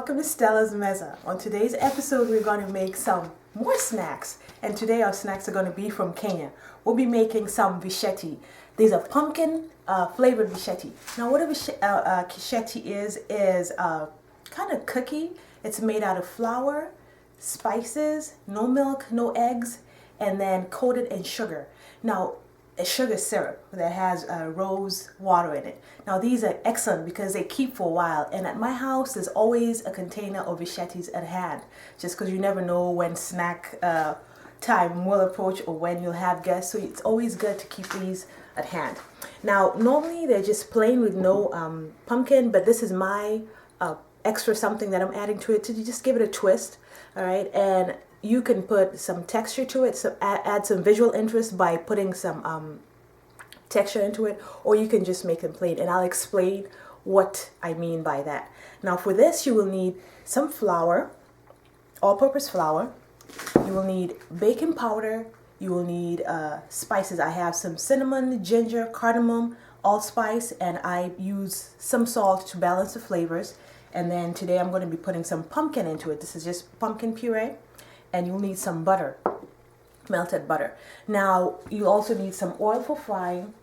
welcome to Stella's Meza. On today's episode, we're going to make some more snacks. And today our snacks are going to be from Kenya. We'll be making some visheti. These are pumpkin flavored visheti. Now what a kisheti is kind of cookie. It's made out of flour, spices, no milk, no eggs, and then coated in sugar. Now a sugar syrup that has rose water in it. Now these are excellent because they keep for a while, and at my house there's always a container of vishetis at hand, just because you never know when snack time will approach or when you'll have guests, so it's always good to keep these at hand. Now normally they're just plain with no pumpkin, but this is my extra something that I'm adding to it to just give it a twist. All right, and you can put some texture to it, so add some visual interest by putting some texture into it, or you can just make them plain, and I'll explain what I mean by that. Now for this you will need some flour, all-purpose flour. You will need baking powder. You will need spices. I have some cinnamon, ginger, cardamom, allspice, and I use some salt to balance the flavors. And then today I'm going to be putting some pumpkin into it. This is just pumpkin puree. And you'll need some butter, melted butter. Now you also need some oil for frying.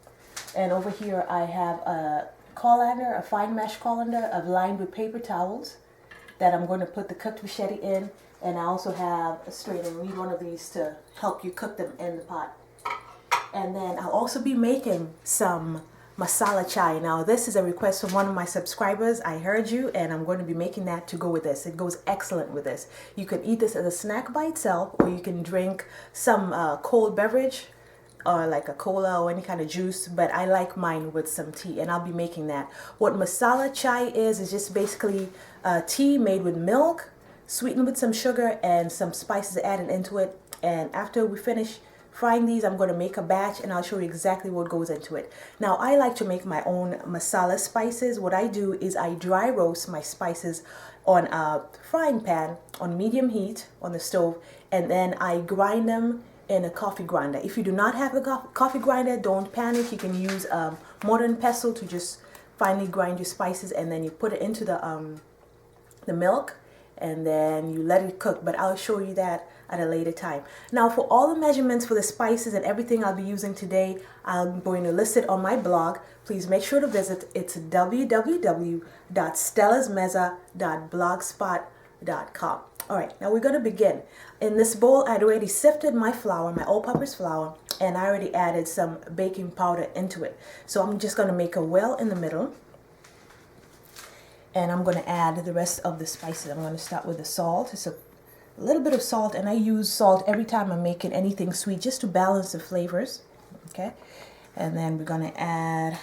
And over here I have a colander, a fine mesh colander lined with paper towels that I'm going to put the cooked visheti in. And I also have a strainer. You need one of these to help you cook them in the pot. And then I'll also be making some masala chai. Now this is a request from one of my subscribers. I heard you, and I'm going to be making that to go with this. It goes excellent with this. You can eat this as a snack by itself, or you can drink some cold beverage, or like a cola or any kind of juice, but I like mine with some tea, and I'll be making that. What masala chai is just basically tea made with milk, sweetened with some sugar, and some spices added into it. And after we finish frying these, I'm going to make a batch, and I'll show you exactly what goes into it. Now I like to make my own masala spices. What I do is I dry roast my spices on a frying pan on medium heat on the stove, and then I grind them in a coffee grinder. If you do not have a coffee grinder, don't panic. You can use a mortar and pestle to just finely grind your spices, and then you put it into the milk, and then you let it cook. But I'll show you that at a later time. Now for all the measurements for the spices and everything I'll be using today, I'm going to list it on my blog. Please make sure to visit. It's www.stellasmeza.blogspot.com. Alright, now we're going to begin. In this bowl I'd already sifted my flour, my all-purpose flour, and I already added some baking powder into it. So I'm just going to make a well in the middle, and I'm going to add the rest of the spices. I'm going to start with the salt. It's a little bit of salt, and I use salt every time I'm making anything sweet just to balance the flavors. Okay, and then we're going to add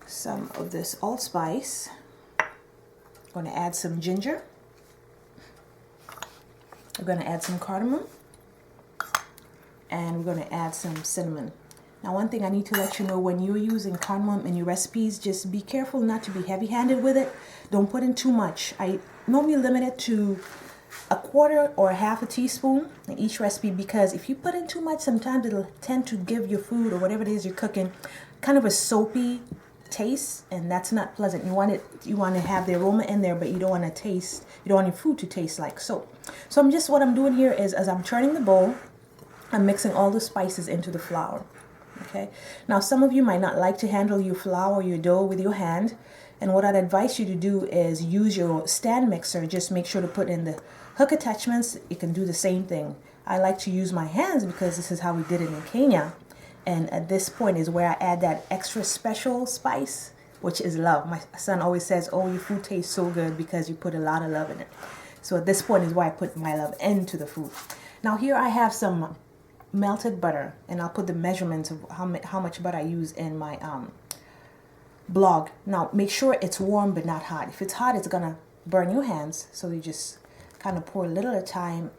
some of this allspice. I'm going to add some ginger. We're going to add some cardamom, and we're going to add some cinnamon. Now one thing I need to let you know, when you're using cardamom in your recipes, just be careful not to be heavy-handed with it. Don't put in too much. I normally limit it to a quarter or a half a teaspoon in each recipe, because if you put in too much, sometimes it'll tend to give your food or whatever it is you're cooking kind of a soapy taste, and that's not pleasant. You want to have the aroma in there, but you don't want your food to taste like soap. So what I'm doing here is, as I'm turning the bowl, I'm mixing all the spices into the flour. Okay. Now some of you might not like to handle your flour or your dough with your hand, and what I'd advise you to do is use your stand mixer. Just make sure to put in the hook attachments. You can do the same thing. I like to use my hands because this is how we did it in Kenya, and at this point is where I add that extra special spice, which is love. My son always says, oh, your food tastes so good because you put a lot of love in it. So at this point is why I put my love into the food. Now here I have some melted butter, and I'll put the measurements of how much butter I use in my blog. Now make sure it's warm but not hot. If it's hot, it's gonna burn your hands, so you just kind of pour a little at a time,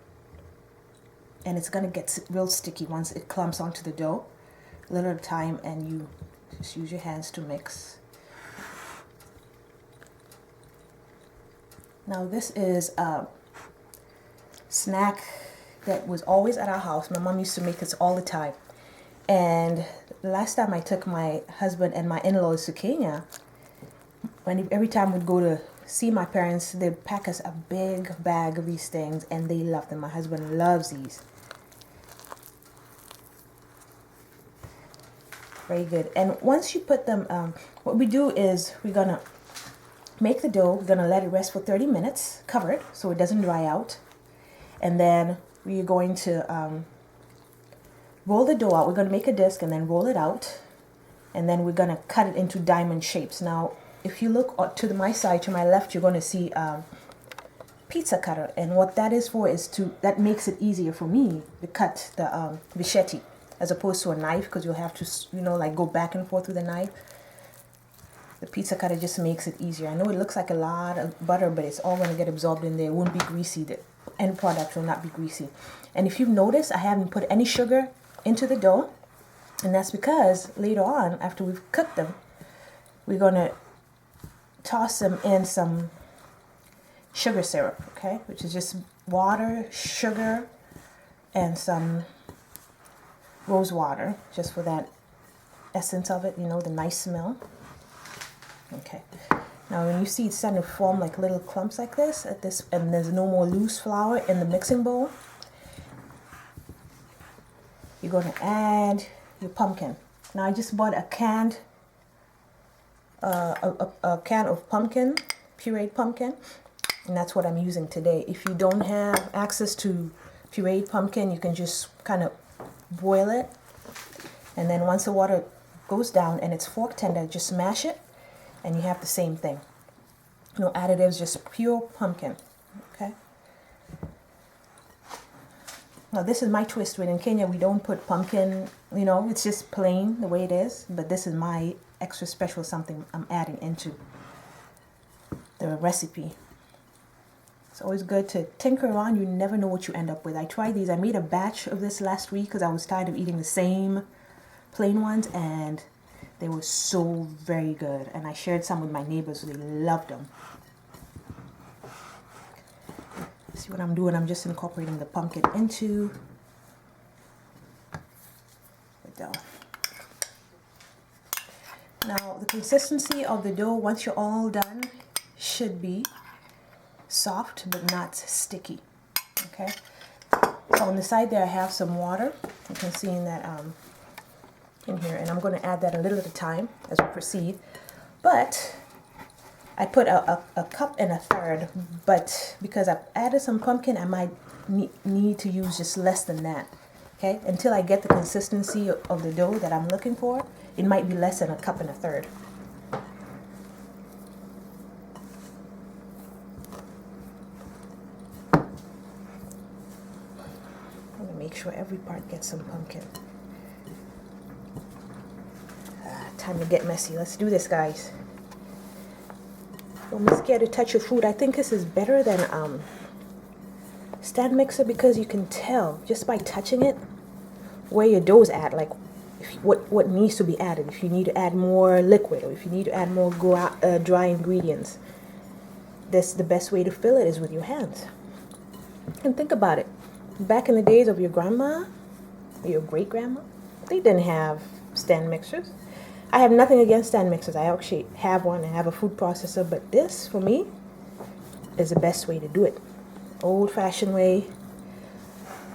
and it's gonna get real sticky once it clumps onto the dough. A little at a time, and you just use your hands to mix. Now this is a snack that was always at our house. My mom used to make this all the time. And last time I took my husband and my in-laws to Kenya, every time we'd go to see my parents, they'd pack us a big bag of these things, and they love them. My husband loves these. Very good. And once you put them, what we do is we're gonna make the dough. We're gonna let it rest for 30 minutes, covered, so it doesn't dry out. And then we're going to roll the dough out. We're gonna make a disc and then roll it out. And then we're gonna cut it into diamond shapes. Now, if you look to my side, to my left, you're gonna see pizza cutter. And what that is for is that makes it easier for me to cut the visheti, as opposed to a knife, because you'll have to, like go back and forth with a knife. The pizza cutter just makes it easier. I know it looks like a lot of butter, but it's all going to get absorbed in there. It won't be greasy. The end product will not be greasy. And if you've noticed, I haven't put any sugar into the dough. And that's because later on, after we've cooked them, we're going to toss them in some sugar syrup, okay? Which is just water, sugar, and some rose water, just for that essence of it, the nice smell. Okay. Now when you see it's starting to form like little clumps like this, and there's no more loose flour in the mixing bowl, you're going to add your pumpkin. Now I just bought a can of pumpkin, pureed pumpkin, and that's what I'm using today. If you don't have access to pureed pumpkin, you can just kind of boil it, and then once the water goes down and it's fork tender, just smash it, and you have the same thing. No additives, just pure pumpkin. Okay. Now this is my twist with it. In Kenya we don't put pumpkin, it's just plain the way it is, but this is my extra special something I'm adding into the recipe. It's always good to tinker around. You never know what you end up with. I tried these. I made a batch of this last week because I was tired of eating the same plain ones, and they were so very good. And I shared some with my neighbors. They loved them. See what I'm doing? I'm just incorporating the pumpkin into the dough. Now, the consistency of the dough, once you're all done, should be soft but not sticky. Okay, so on the side there I have some water. You can see in that in here, and I'm going to add that a little at a time as we proceed. But I put a cup and a third, but because I've added some pumpkin, I might need to use just less than that. Okay, until I get the consistency of the dough that I'm looking for, it might be less than a cup and a third. Make sure every part gets some pumpkin. Time to get messy. Let's do this, guys. Don't be scared to touch your food. I think this is better than stand mixer, because you can tell just by touching it where your dough's at, like what needs to be added. If you need to add more liquid, or if you need to add more dry ingredients. The best way to fill it is with your hands. And think about it. Back in the days of your grandma, or your great-grandma, they didn't have stand mixers. I have nothing against stand mixers. I actually have one. I have a food processor, but this, for me, is the best way to do it. Old-fashioned way.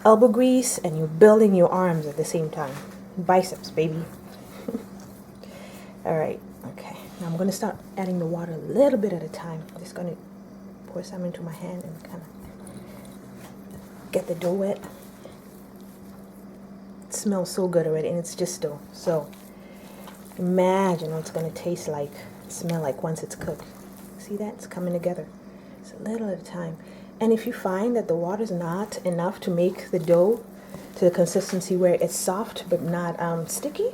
Elbow grease, and you're building your arms at the same time. Biceps, baby. All right. Okay. Now I'm going to start adding the water a little bit at a time. I'm just going to pour some into my hand and kind of get the dough wet. It smells so good already, and it's just dough. So imagine what it's going to taste like, smell like once it's cooked. See that? It's coming together. It's a little at a time. And if you find that the water's not enough to make the dough to the consistency where it's soft but not sticky,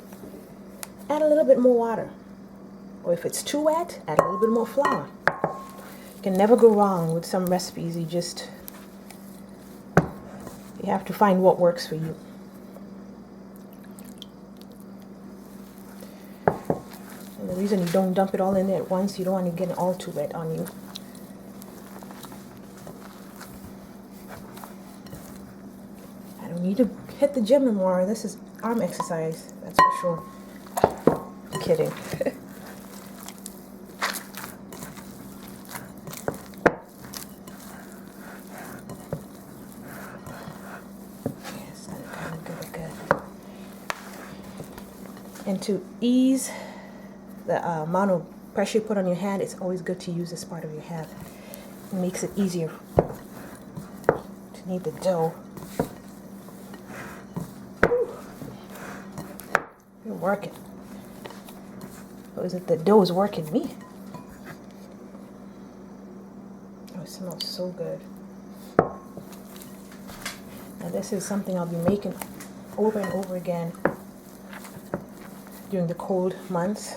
add a little bit more water. Or if it's too wet, add a little bit more flour. You can never go wrong with some recipes. You have to find what works for you. And the reason you don't dump it all in there at once, you don't want to get it all too wet on you. I don't need to hit the gym anymore. This is arm exercise, that's for sure. Kidding. Yes, that's good. And to ease the amount of pressure you put on your hand, it's always good to use this part of your hand. It makes it easier to knead the dough. You're working. Or is it the dough is working me? Oh, it smells so good. Now this is something I'll be making over and over again during the cold months.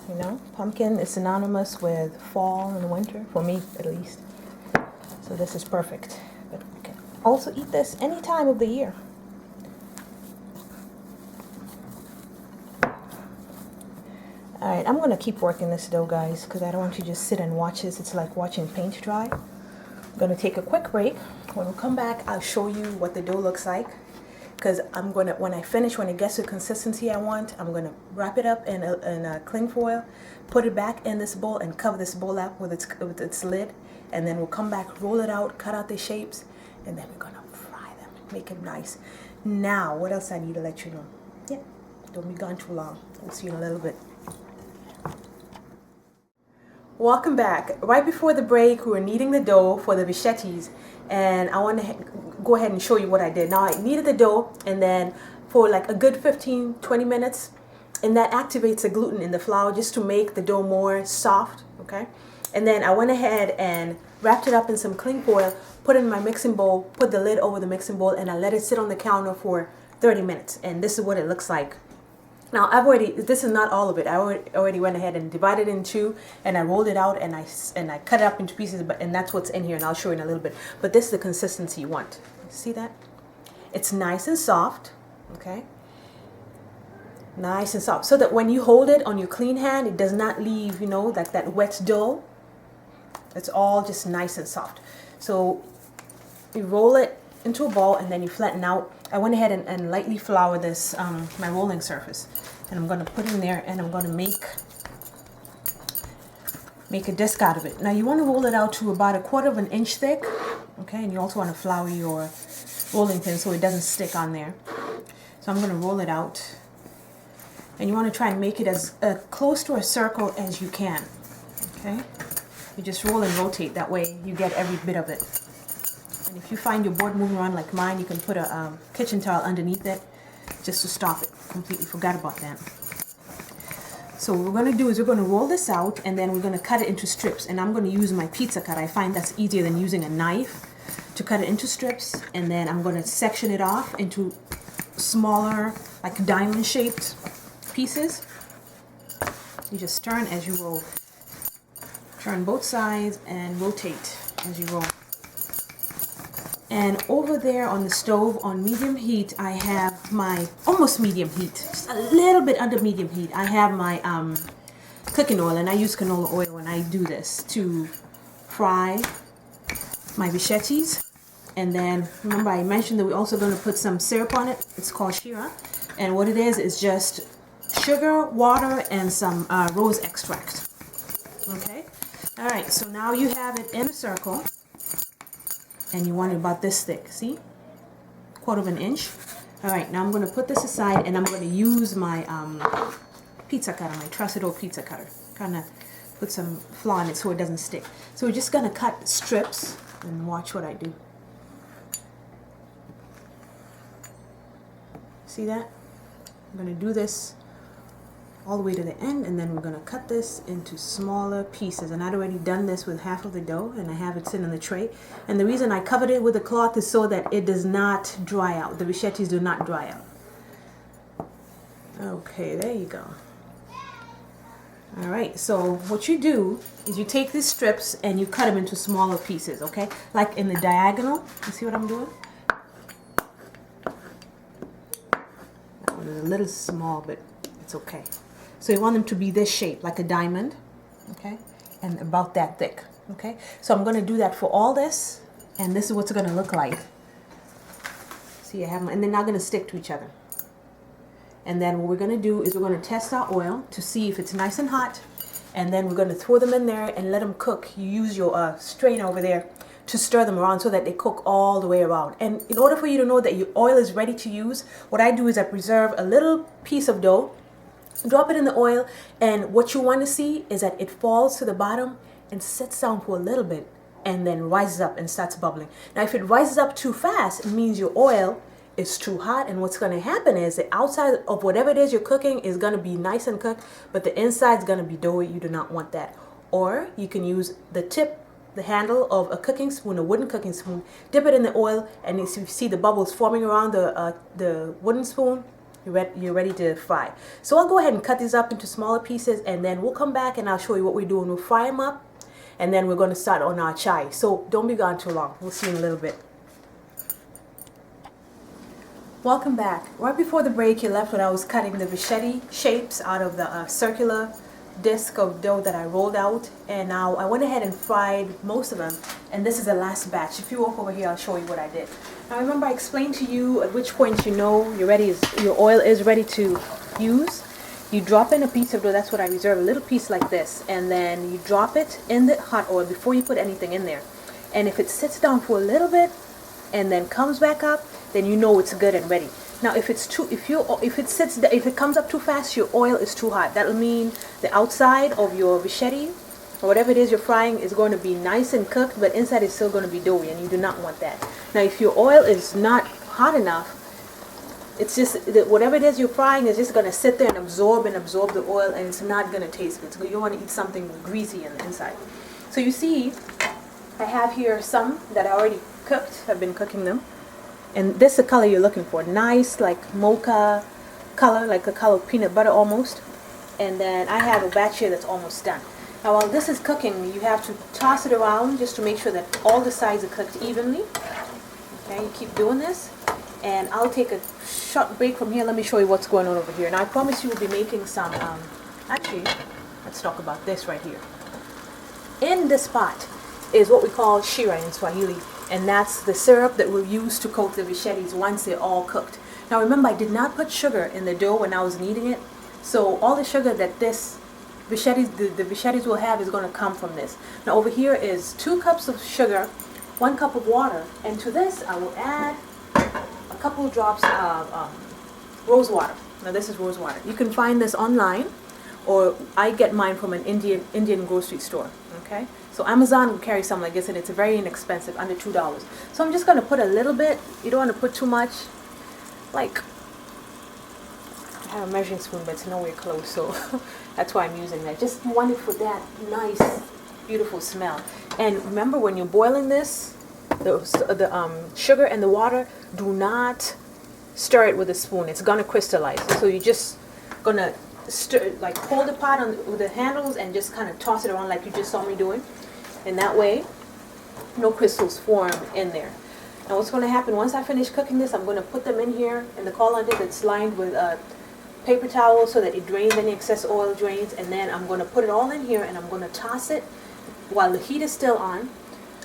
You know, pumpkin is synonymous with fall and winter, for me at least. So this is perfect. But you can also eat this any time of the year. Alright, I'm going to keep working this dough, guys, because I don't want you to just sit and watch this. It's like watching paint dry. I'm going to take a quick break. When we come back, I'll show you what the dough looks like. Because I'm going to, when I finish, when it gets to the consistency I want, I'm going to wrap it up in a cling foil, put it back in this bowl, and cover this bowl up with its lid. And then we'll come back, roll it out, cut out the shapes, and then we're going to fry them, make them nice. Now, what else I need to let you know? Yeah, don't be gone too long. We'll see you in a little bit. Welcome back. Right before the break, we were kneading the dough for the Vishetis, and I want to go ahead and show you what I did. Now, I kneaded the dough, and then for like a good 15-20 minutes, and that activates the gluten in the flour just to make the dough more soft, okay? And then I went ahead and wrapped it up in some cling foil, put it in my mixing bowl, put the lid over the mixing bowl, and I let it sit on the counter for 30 minutes, and this is what it looks like. Now, this is not all of it. I already went ahead and divided it in two, and I rolled it out, and I cut it up into pieces, and that's what's in here, and I'll show you in a little bit. But this is the consistency you want. See that? It's nice and soft, okay? Nice and soft, so that when you hold it on your clean hand, it does not leave, you know, like that wet dough. It's all just nice and soft. So you roll it into a ball, and then you flatten out. I went ahead and lightly flour this, my rolling surface, and I'm going to put it in there, and I'm going to make a disc out of it. Now you want to roll it out to about 1/4 inch thick, okay, and you also want to flour your rolling pin so it doesn't stick on there. So I'm going to roll it out, and you want to try and make it as close to a circle as you can, okay? You just roll and rotate, that way you get every bit of it. And if you find your board moving around like mine, you can put a kitchen towel underneath it just to stop it. Completely forgot about that. So what we're going to do is we're going to roll this out, and then we're going to cut it into strips. And I'm going to use my pizza cutter. I find that's easier than using a knife to cut it into strips. And then I'm going to section it off into smaller, like diamond-shaped pieces. You just turn as you roll. Turn both sides and rotate as you roll. And over there on the stove on medium heat, I have my, almost medium heat, just a little bit under medium heat, I have my cooking oil, and I use canola oil when I do this to fry my Vishetis. And then, remember I mentioned that we're also going to put some syrup on it. It's called shira. And what it is just sugar, water, and some rose extract. Okay? Alright, so now you have it in a circle. And you want it about this thick, see? 1/4 inch. All right, now I'm going to put this aside, and I'm going to use my pizza cutter, my trusted old pizza cutter. Kind of put some flour in it so it doesn't stick. So we're just going to cut strips, and watch what I do. See that? I'm going to do this all the way to the end, and then we're going to cut this into smaller pieces. And I'd already done this with half of the dough, and I have it sitting in the tray. And the reason I covered it with a cloth is so that it does not dry out. The Vishetis do not dry out. Okay, there you go. All right, so what you do is you take these strips and you cut them into smaller pieces, okay? Like in the diagonal. You see what I'm doing? That one is a little small, but it's okay. So you want them to be this shape, like a diamond, okay? And about that thick, okay? So I'm going to do that for all this, and this is what's going to look like. See, I have them, and they're not going to stick to each other. And then what we're going to do is we're going to test our oil to see if it's nice and hot, and then we're going to throw them in there and let them cook. You use your strainer over there to stir them around so that they cook all the way around. And in order for you to know that your oil is ready to use, what I do is I preserve a little piece of dough, drop it in the oil, and what you want to see is that it falls to the bottom and sits down for a little bit and then rises up and starts bubbling. Now if it rises up too fast, it means your oil is too hot, and what's going to happen is the outside of whatever it is you're cooking is going to be nice and cooked, but the inside is going to be doughy. You do not want that. Or you can use the tip, the handle of a cooking spoon, a wooden cooking spoon, dip it in the oil, and if you see the bubbles forming around the wooden spoon, you're ready to fry. So I'll go ahead and cut these up into smaller pieces, and then we'll come back and I'll show you what we're doing. We'll fry them up, and then we're going to start on our chai. So don't be gone too long. We'll see you in a little bit. Welcome back. Right before the break, you left when I was cutting the Visheti shapes out of the circular disc of dough that I rolled out, and now I went ahead and fried most of them, and this is the last batch. If you walk over here, I'll show you what I did. Now remember, I explained to you at which point you know your oil is ready to use. You drop in a piece of dough. That's what I reserve, a little piece like this, and then you drop it in the hot oil before you put anything in there. And if it sits down for a little bit and then comes back up, then you know it's good and ready. Now if it comes up too fast, your oil is too hot. That'll mean the outside of your Visheti or whatever it is you're frying is going to be nice and cooked, but inside is still going to be doughy, and you do not want that. Now if your oil is not hot enough, it's just that whatever it is you're frying is just going to sit there and absorb the oil, and it's not going to taste good. So you want to eat something greasy on the inside. So you see, I have here some that I already cooked. I've been cooking them. And this is the color you're looking for. Nice, like mocha color, like the color of peanut butter almost. And then I have a batch here that's almost done. Now while this is cooking, you have to toss it around just to make sure that all the sides are cooked evenly. Okay, you keep doing this. And I'll take a short break from here. Let me show you what's going on over here. Now I promise you we'll be making some, actually, let's talk about this right here. In this pot is what we call shira in Swahili. And that's the syrup that we'll use to coat the Vishetis once they're all cooked. Now remember, I did not put sugar in the dough when I was kneading it. So all the sugar that this Vishetis, the Vishetis will have is going to come from this. Now over here is 2 cups of sugar, 1 cup of water. And to this I will add a couple of drops of rose water. Now this is rose water. You can find this online, or I get mine from an Indian grocery store. Okay, so Amazon will carry something like this, and it's very inexpensive, under $2. So I'm just going to put a little bit. You don't want to put too much. Like, I have a measuring spoon, but it's nowhere close, so that's why I'm using that. Just want it for that nice, beautiful smell. And remember, when you're boiling this, the sugar and the water, do not stir it with a spoon. It's going to crystallize. So you're just going to stir, like hold the pot with the handles and just kind of toss it around like you just saw me doing, and that way no crystals form in there. Now what's going to happen once I finish cooking this, I'm going to put them in here in the colander that's lined with a paper towel so that it drains, any excess oil drains, and then I'm going to put it all in here and I'm going to toss it while the heat is still on.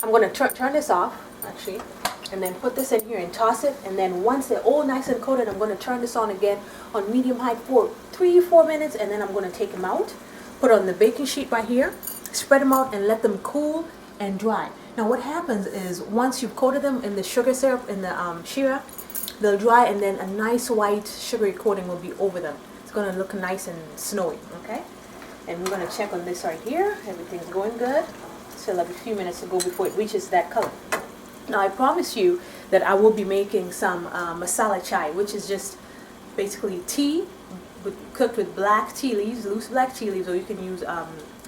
I'm going to turn this off actually, and then put this in here and toss it, and then once they're all nice and coated, I'm going to turn this on again on medium high for 3-4 minutes, and then I'm going to take them out, put on the baking sheet right here, spread them out and let them cool and dry. Now what happens is once you've coated them in the sugar syrup, in the shira, they'll dry, and then a nice white sugary coating will be over them. It's going to look nice and snowy. Okay, and we're going to check on this right here. Everything's going good. Still have a few minutes to go before it reaches that color. Now I promise you that I will be making some masala chai, which is just basically tea cooked with black tea leaves, loose black tea leaves, or you can use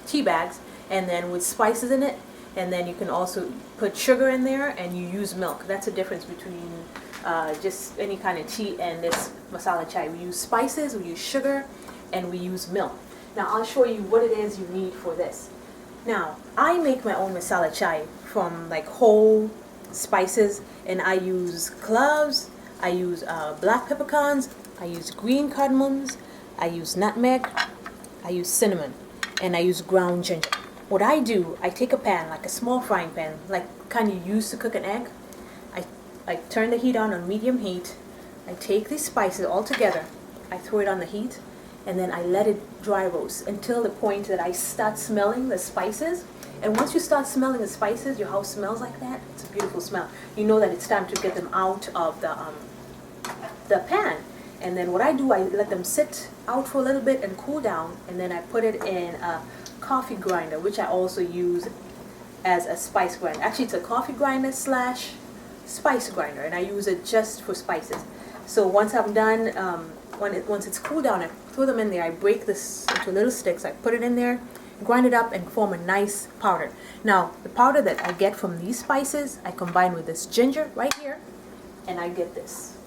tea bags, and then with spices in it, and then you can also put sugar in there, and you use milk. That's the difference between just any kind of tea and this masala chai. We use spices, we use sugar, and we use milk. Now I'll show you what it is you need for this. Now I make my own masala chai from like whole spices, and I use cloves, I use black peppercorns, I use green cardamoms, I use nutmeg, I use cinnamon, and I use ground ginger. What I do, I take a pan, like a small frying pan, like kind you use to cook an egg. I turn the heat on medium heat. I take these spices all together, I throw it on the heat, and then I let it dry roast until the point that I start smelling the spices, And once you start smelling the spices, your house smells like that, it's a beautiful smell. You know that it's time to get them out of the pan. And then what I do, I let them sit out for a little bit and cool down, and then I put it in a coffee grinder, which I also use as a spice grinder. Actually, it's a coffee grinder slash spice grinder, and I use it just for spices. So once I'm done, once it's cooled down, I throw them in there. I break this into little sticks. I put it in there, grind it up, and form a nice powder. Now, the powder that I get from these spices, I combine with this ginger right here, and I get this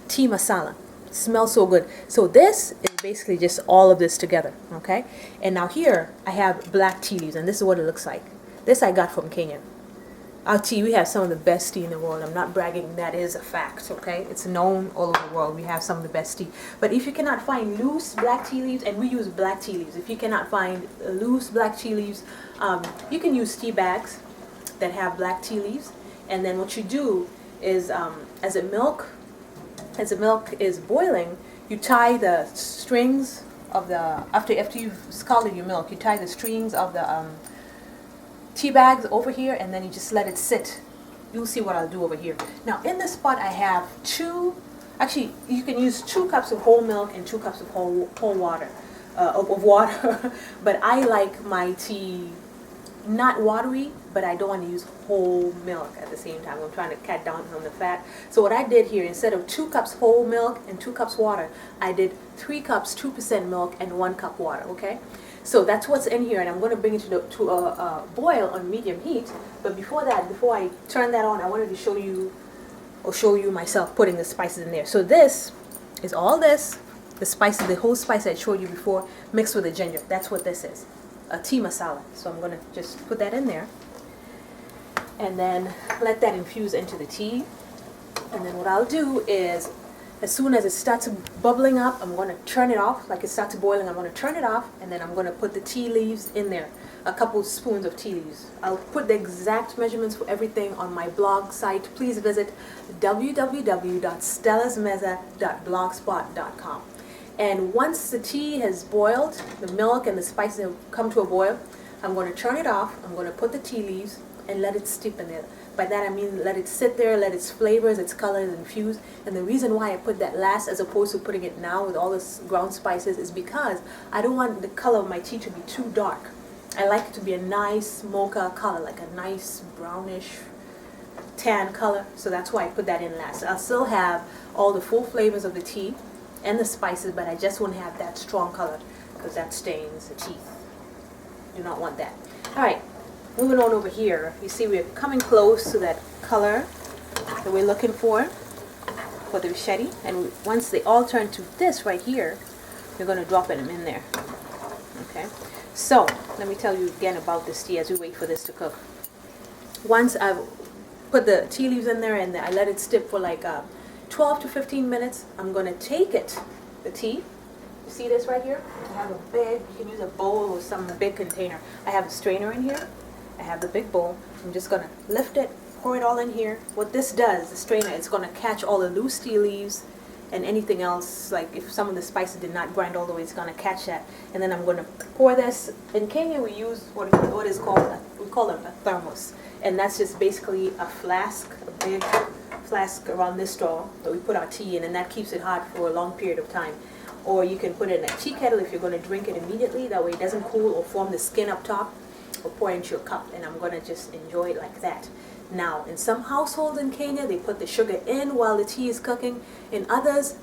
tea masala. It smells so good. So this is basically just all of this together, okay? And now here I have black tea leaves, and this is what it looks like. This I got from Kenya. Our tea, we have some of the best tea in the world. I'm not bragging, that is a fact, okay? It's known all over the world. We have some of the best tea. But if you cannot find loose black tea leaves, and we use black tea leaves, if you cannot find loose black tea leaves, you can use tea bags that have black tea leaves. And then what you do is, as the milk is boiling, you tie the strings of the, after you've scalded your milk, you tie the strings of the tea bags over here, and then you just let it sit. You'll see what I'll do over here. Now in this pot I have actually you can use 2 cups of whole milk and 2 cups of whole water, of water. But I like my tea not watery, but I don't want to use whole milk at the same time. I'm trying to cut down on the fat. So what I did here, instead of 2 cups whole milk and 2 cups water, I did 3 cups 2% milk and 1 cup water, okay? So that's what's in here, and I'm going to bring it to a boil on medium heat. But before that, before I turn that on, I wanted to show you myself putting the spices in there. So this is all this, the spices, the whole spice I showed you before, mixed with the ginger. That's what this is, a tea masala. So I'm going to just put that in there, and then let that infuse into the tea. And then what I'll do is, as soon as it starts bubbling up, I'm going to turn it off. Like it starts boiling, I'm going to turn it off, and then I'm going to put the tea leaves in there, a couple spoons of tea leaves. I'll put the exact measurements for everything on my blog site. Please visit www.stellasmeza.blogspot.com. And once the tea has boiled, the milk and the spices have come to a boil, I'm going to turn it off. I'm going to put the tea leaves and let it steep in there. By that I mean let it sit there, let its flavors, its colors infuse. And the reason why I put that last as opposed to putting it now with all this ground spices is because I don't want the color of my tea to be too dark. I like it to be a nice mocha color, like a nice brownish tan color. So that's why I put that in last. I'll still have all the full flavors of the tea and the spices, but I just won't have that strong color because that stains the teeth. Do not want that. All right. Moving on over here, you see we're coming close to that color that we're looking for the Visheti. And once they all turn to this right here, we're going to drop them in there. Okay, so let me tell you again about this tea as we wait for this to cook. Once I've put the tea leaves in there and I let it steep for like 12 to 15 minutes, I'm going to take it, the tea. You see this right here? I have a big, you can use a bowl or some big container. I have a strainer in here. I have the big bowl. I'm just going to lift it, pour it all in here. What this does, the strainer, it's going to catch all the loose tea leaves and anything else, like if some of the spices did not grind all the way, it's going to catch that. And then I'm going to pour this. In Kenya, we use what is called, we call it a thermos. And that's just basically a flask, a big flask around this straw that we put our tea in, and that keeps it hot for a long period of time. Or you can put it in a tea kettle if you're going to drink it immediately. That way it doesn't cool or form the skin up top. Or pour into your cup, and I'm going to just enjoy it like that. Now, in some households in Kenya, they put the sugar in while the tea is cooking. In others,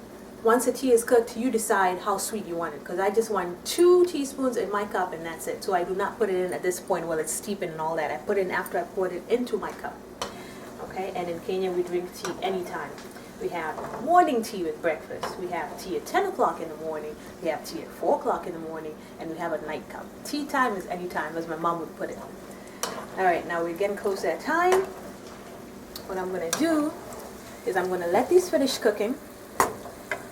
once the tea is cooked, you decide how sweet you want it. Because I just want 2 teaspoons in my cup, and that's it. So I do not put it in at this point while it's steeping and all that. I put it in after I poured it into my cup. Okay, and in Kenya, we drink tea anytime. We have morning tea with breakfast. We have tea at 10 o'clock in the morning. We have tea at 4 o'clock in the morning. And we have a night cup. Tea time is any time, as my mom would put it. All right, now we're getting close to that time. What I'm going to do is I'm going to let these finish cooking.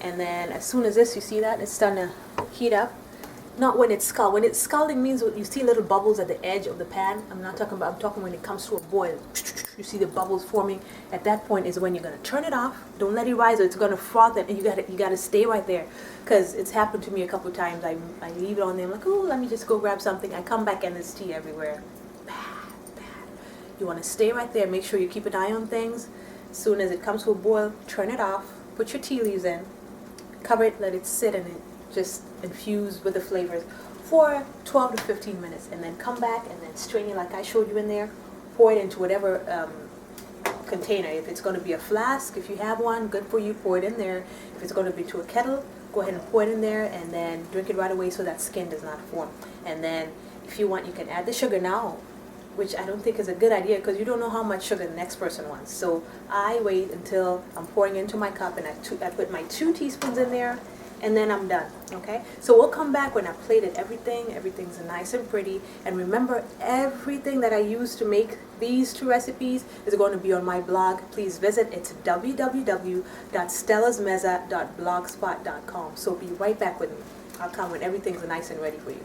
And then as soon as this, you see that? It's starting to heat up. Not when it's scalding. When it's scalding means you see little bubbles at the edge of the pan. I'm not talking about, I'm talking when it comes to a boil. You see the bubbles forming. At that point is when you're gonna turn it off. Don't let it rise, or it's gonna froth, and you gotta stay right there, because it's happened to me a couple of times. I leave it on there. I'm like, oh, let me just go grab something. I come back and there's tea everywhere. Bad. You want to stay right there. Make sure you keep an eye on things. As soon as it comes to a boil, turn it off. Put your tea leaves in. Cover it. Let it sit and it just infuse with the flavors for 12 to 15 minutes, and then come back and then strain it like I showed you in there. Pour it into whatever container. If it's going to be a flask, if you have one, good for you, pour it in there. If it's going to be to a kettle, go ahead and pour it in there, and then drink it right away so that skin does not form. And then if you want, you can add the sugar now, which I don't think is a good idea, because you don't know how much sugar the next person wants. So I wait until I'm pouring into my cup, and I put my 2 teaspoons in there, and then I'm done. Okay, so we'll come back when I plated everything. Everything's nice and pretty. And remember, everything that I use to make these 2 recipes is going to be on my blog. Please visit. It's www.stellasmeza.blogspot.com. So be right back with me. I'll come when everything's nice and ready for you.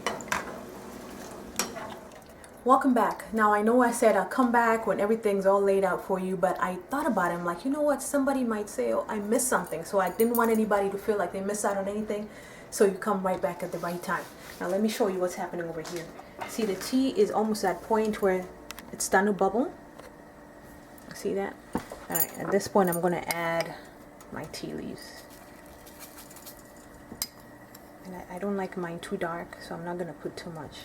Welcome back. Now, I know I said I'll come back when everything's all laid out for you, but I thought about it. I'm like, you know what? Somebody might say, oh, I missed something. So I didn't want anybody to feel like they missed out on anything. So you come right back at the right time. Now, let me show you what's happening over here. See, the tea is almost at that point where it's starting to bubble. See that? All right, at this point, I'm going to add my tea leaves. And I don't like mine too dark, so I'm not going to put too much.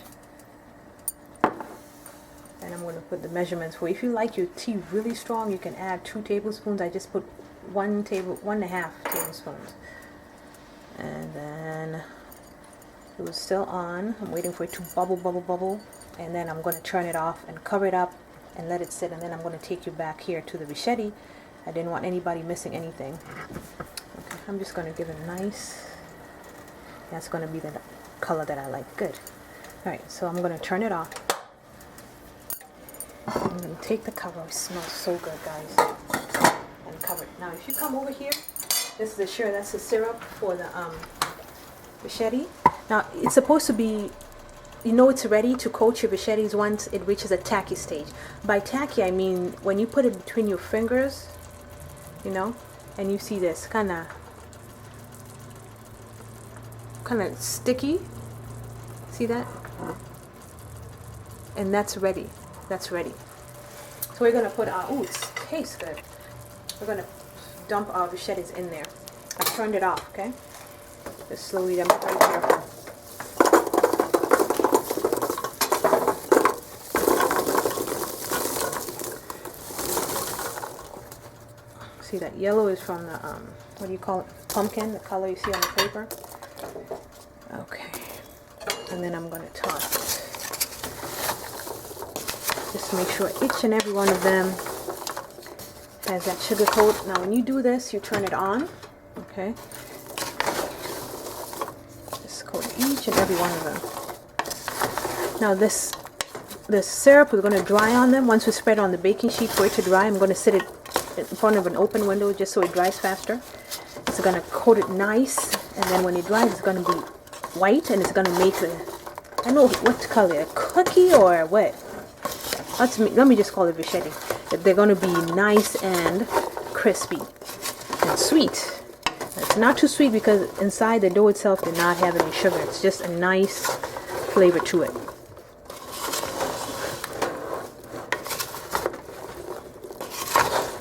And I'm going to put the measurements for. If you like your tea really strong, you can add 2 tablespoons. I just put 1.5 tablespoons. And then it was still on. I'm waiting for it to bubble. And then I'm going to turn it off and cover it up and let it sit. And then I'm going to take you back here to the Visheti. I didn't want anybody missing anything. Okay, I'm just going to give it a nice. That's going to be the color that I like. Good. All right, so I'm going to turn it off. I'm going to take the cover. It smells so good, guys. And cover it. Now, if you come over here, this is that's the syrup for the Visheti. Now, it's supposed to be, you know, it's ready to coat your Vishetis once it reaches a tacky stage. By tacky, I mean when you put it between your fingers, you know, and you see this kind of sticky. See that? And that's ready. That's ready. So we're going to put our, ooh, it tastes good. We're going to dump our Vishetis in there. I turned it off, okay? Just slowly, I'm very careful. See, that yellow is from the, what do you call it? Pumpkin, the color you see on the paper. Okay. And then I'm going to toss it. Just make sure each and every one of them has that sugar coat. Now, when you do this, you turn it on. Okay. Just coat each and every one of them. Now, this syrup is going to dry on them. Once we spread it on the baking sheet for it to dry, I'm going to sit it in front of an open window just so it dries faster. It's going to coat it nice, and then when it dries, it's going to be white, and it's going to make I don't know what to call it, a cookie or what. Let me just call it Visheti. They're going to be nice and crispy and sweet. It's not too sweet because inside the dough itself did not have any sugar. It's just a nice flavor to it.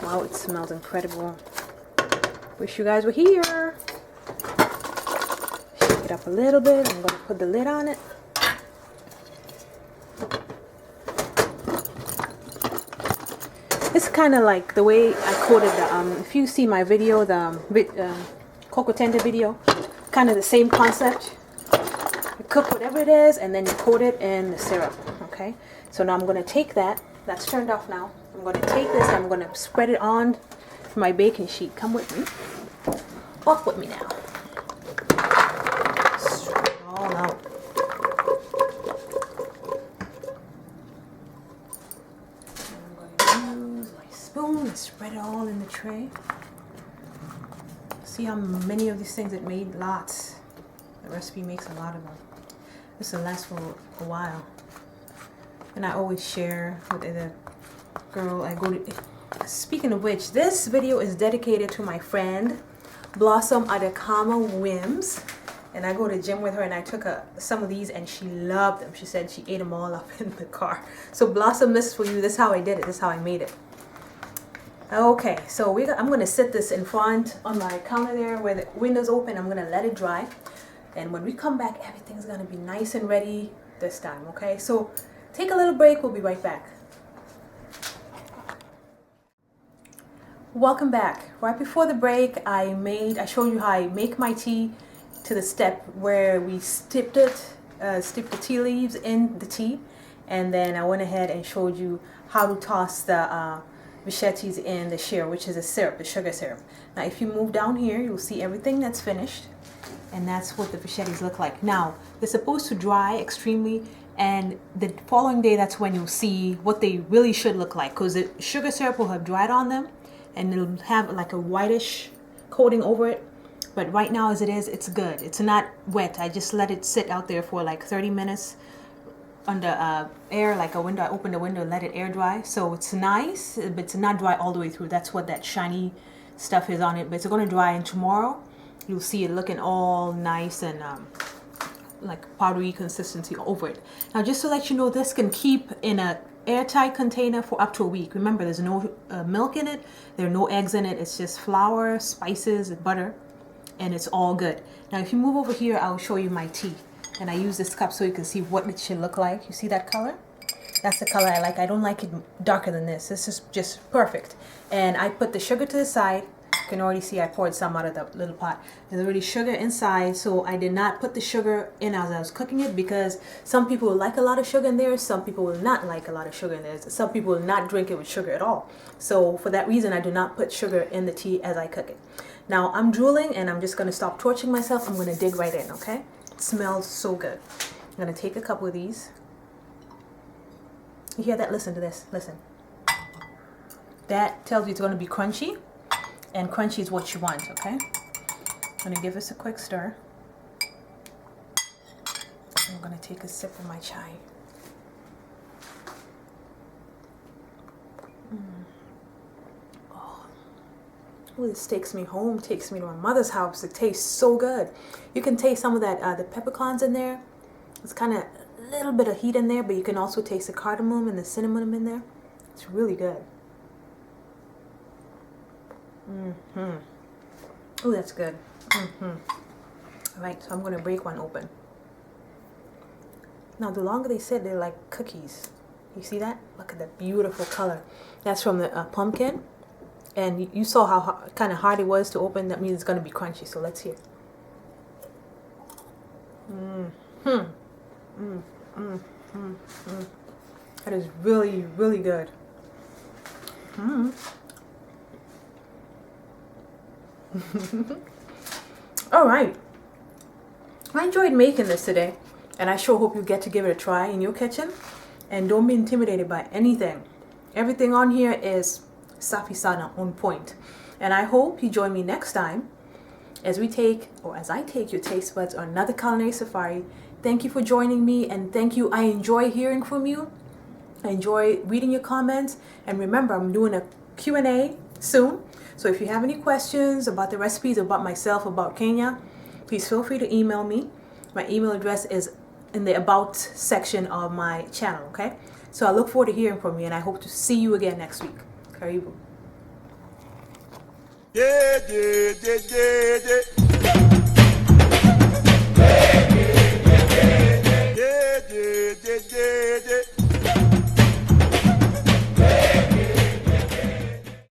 Wow, it smells incredible. Wish you guys were here. Shake it up a little bit. I'm going to put the lid on it. It's kind of like the way I coated the, if you see my video, the cocoa tender video, kind of the same concept. You cook whatever it is, and then you coat it in the syrup, okay? So now I'm going to take that's turned off now. I'm going to take this, and I'm going to spread it on my baking sheet. Come with me. Walk with me now. Spread it all out. Spoon and spread it all in the tray. See how many of these things it made? Lots. The recipe makes a lot of them. This will last for a while. And I always share with either Girl, I go to... Speaking of which, this video is dedicated to my friend Blossom Adekama Wims. And I go to the gym with her, and I took some of these, and she loved them. She said she ate them all up in the car. So Blossom, this is for you. This is how I did it. This is how I made it. Okay, so I'm going to sit this in front on my counter there where the window's open. I'm going to let it dry. And when we come back, everything's going to be nice and ready this time, okay? So take a little break. We'll be right back. Welcome back. Right before the break, I showed you how I make my tea to the step where we steeped the tea leaves in the tea, and then I went ahead and showed you how to toss the Vishetis in the shear, which is a syrup, the sugar syrup. Now if you move down here, you'll see everything that's finished, and that's what the Vishetis look like. Now they're supposed to dry extremely, and the following day, that's when you'll see what they really should look like, because the sugar syrup will have dried on them and it'll have like a whitish coating over it. But right now, as it is, it's good. It's not wet. I just let it sit out there for like 30 minutes under air, like a window. I open the window and let it air dry. So it's nice, but it's not dry all the way through. That's what that shiny stuff is on it. But it's going to dry, and tomorrow you'll see it looking all nice and like powdery consistency over it. Now, just to let you know, this can keep in a airtight container for up to a week. Remember, there's no milk in it. There are no eggs in it. It's just flour, spices, and butter. And it's all good. Now if you move over here, I'll show you my tea, and I use this cup so you can see what it should look like. You see that color? That's the color I like. I don't like it darker than this. This is just perfect. And I put the sugar to the side. You can already see I poured some out of the little pot. There's already sugar inside, so I did not put the sugar in as I was cooking it, because some people will like a lot of sugar in there, some people will not like a lot of sugar in there, some people will not drink it with sugar at all. So for that reason, I do not put sugar in the tea as I cook it. Now I'm drooling, and I'm just going to stop torching myself. I'm going to dig right in, okay? It smells so good. I'm going to take a couple of these. You hear that? Listen to this. Listen. That tells you it's going to be crunchy, and crunchy is what you want, okay? I'm going to give this a quick stir. I'm going to take a sip of my chai. Oh, this takes me home, takes me to my mother's house. It tastes so good. You can taste some of that, the peppercorns in there. It's kind of a little bit of heat in there, but you can also taste the cardamom and the cinnamon in there. It's really good. Oh, that's good. All right, so I'm going to break one open. Now, the longer they sit, they're like cookies. You see that? Look at that beautiful color. That's from the pumpkin. And you saw how kind of hard it was to open. That means it's going to be crunchy. So let's hear. That is really, really good. All right. I enjoyed making this today, and I sure hope you get to give it a try in your kitchen. And don't be intimidated by anything. Everything on here is Safi Sana on point. And I hope you join me next time as I take your taste buds on another culinary safari. Thank you for joining me, and thank you. I enjoy hearing from you. I enjoy reading your comments. And remember, I'm doing a Q&A soon. So if you have any questions about the recipes, about myself, about Kenya, please feel free to email me. My email address is in the About section of my channel, okay? So I look forward to hearing from you, and I hope to see you again next week. Karibu.